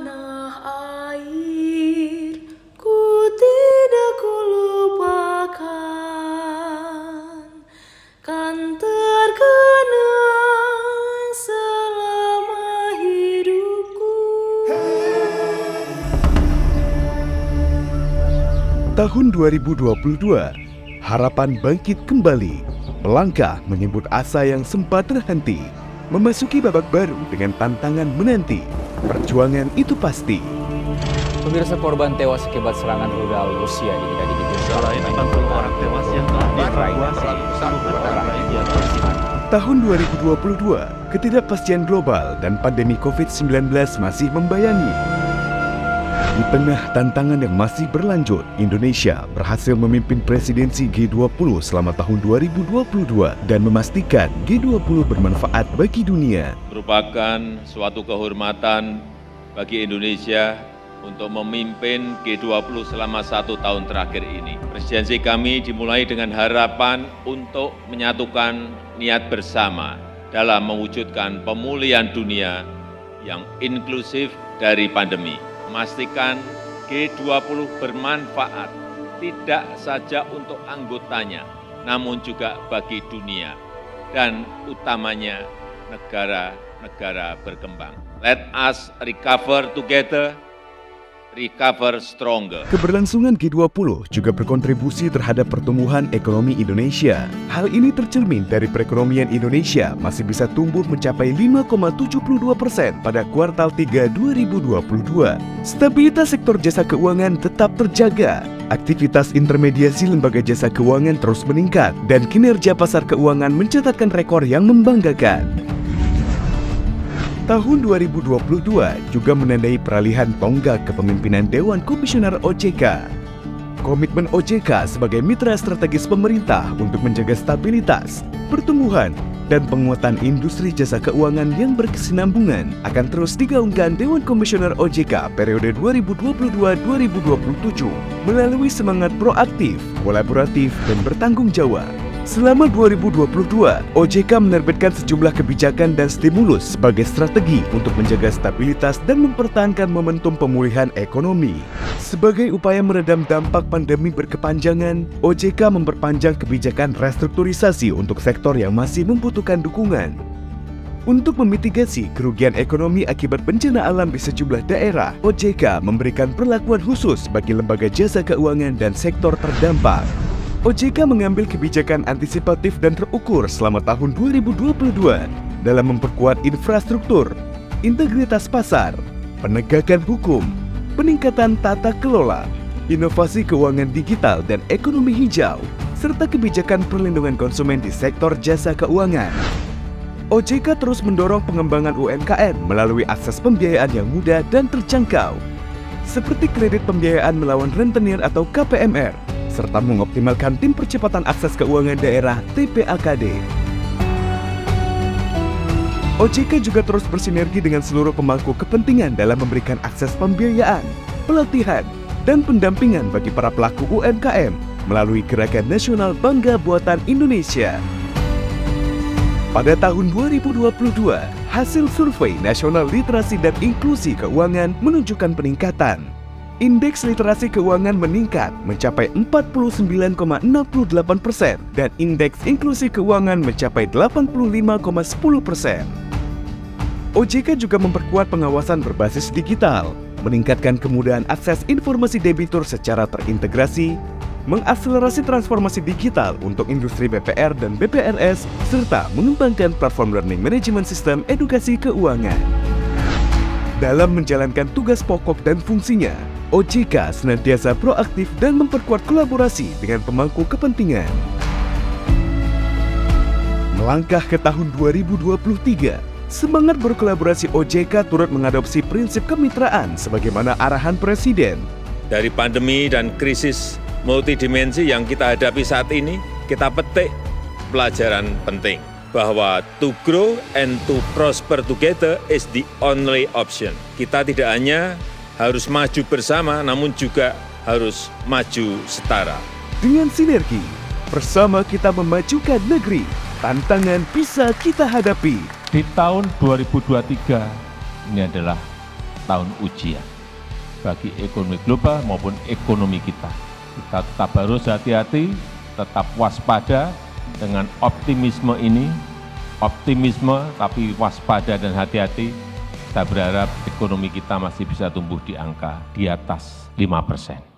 tanah air, ku tidak kulupakan, kan terkenang selama hidupku. Tahun 2022, harapan bangkit kembali, melangkah menyambut asa yang sempat terhenti, memasuki babak baru dengan tantangan menanti. Perjuangan itu pasti. Pemirsa, korban tewas akibat serangan rudal Rusia di gedung Selain 40 orang tewas yang telah dievakuasi, 10 orang lainnya tersihat. Tahun 2022, ketidakpastian global dan pandemi COVID-19 masih membayangi. Di tengah tantangan yang masih berlanjut, Indonesia berhasil memimpin presidensi G20 selama tahun 2022 dan memastikan G20 bermanfaat bagi dunia. Merupakan suatu kehormatan bagi Indonesia untuk memimpin G20 selama 1 tahun terakhir ini. Presidensi kami dimulai dengan harapan untuk menyatukan niat bersama dalam mewujudkan pemulihan dunia yang inklusif dari pandemi. Memastikan G20 bermanfaat tidak saja untuk anggotanya, namun juga bagi dunia dan utamanya negara-negara berkembang. Let us recover together, recover stronger. Keberlangsungan G20 juga berkontribusi terhadap pertumbuhan ekonomi Indonesia. Hal ini tercermin dari perekonomian Indonesia masih bisa tumbuh mencapai 5,72% pada kuartal 3 2022. Stabilitas sektor jasa keuangan tetap terjaga. Aktivitas intermediasi lembaga jasa keuangan terus meningkat dan kinerja pasar keuangan mencatatkan rekor yang membanggakan. Tahun 2022 juga menandai peralihan tonggak kepemimpinan Dewan Komisioner OJK. Komitmen OJK sebagai mitra strategis pemerintah untuk menjaga stabilitas, pertumbuhan, dan penguatan industri jasa keuangan yang berkesinambungan akan terus digaungkan Dewan Komisioner OJK periode 2022-2027 melalui semangat proaktif, kolaboratif, dan bertanggung jawab. Selama 2022, OJK menerbitkan sejumlah kebijakan dan stimulus sebagai strategi untuk menjaga stabilitas dan mempertahankan momentum pemulihan ekonomi. Sebagai upaya meredam dampak pandemi berkepanjangan, OJK memperpanjang kebijakan restrukturisasi untuk sektor yang masih membutuhkan dukungan. Untuk memitigasi kerugian ekonomi akibat bencana alam di sejumlah daerah, OJK memberikan perlakuan khusus bagi lembaga jasa keuangan dan sektor terdampak. OJK mengambil kebijakan antisipatif dan terukur selama tahun 2022 dalam memperkuat infrastruktur, integritas pasar, penegakan hukum, peningkatan tata kelola, inovasi keuangan digital dan ekonomi hijau, serta kebijakan perlindungan konsumen di sektor jasa keuangan. OJK terus mendorong pengembangan UMKM melalui akses pembiayaan yang mudah dan terjangkau, seperti kredit pembiayaan melawan rentenir atau KPMR, serta mengoptimalkan tim percepatan akses keuangan daerah TPAKD. OJK juga terus bersinergi dengan seluruh pemangku kepentingan dalam memberikan akses pembiayaan, pelatihan, dan pendampingan bagi para pelaku UMKM melalui Gerakan Nasional Bangga Buatan Indonesia. Pada tahun 2022, hasil survei Nasional Literasi dan Inklusi Keuangan menunjukkan peningkatan. Indeks literasi keuangan meningkat mencapai 49,68% dan indeks inklusi keuangan mencapai 85,10%. OJK juga memperkuat pengawasan berbasis digital, meningkatkan kemudahan akses informasi debitur secara terintegrasi, mengakselerasi transformasi digital untuk industri BPR dan BPRS, serta mengembangkan platform learning management system edukasi keuangan. Dalam menjalankan tugas pokok dan fungsinya, OJK senantiasa proaktif dan memperkuat kolaborasi dengan pemangku kepentingan. Melangkah ke tahun 2023, semangat berkolaborasi OJK turut mengadopsi prinsip kemitraan sebagaimana arahan Presiden. Dari pandemi dan krisis multidimensi yang kita hadapi saat ini, kita petik pelajaran penting bahwa to grow and to prosper together is the only option. Kita tidak hanya harus maju bersama, namun juga harus maju setara. Dengan sinergi, bersama kita memajukan negeri. Tantangan bisa kita hadapi. Di tahun 2023, ini adalah tahun ujian bagi ekonomi global maupun ekonomi kita. Kita tetap harus hati-hati, tetap waspada dengan optimisme ini, optimisme tapi waspada dan hati-hati. Kita berharap ekonomi kita masih bisa tumbuh di angka di atas 5%.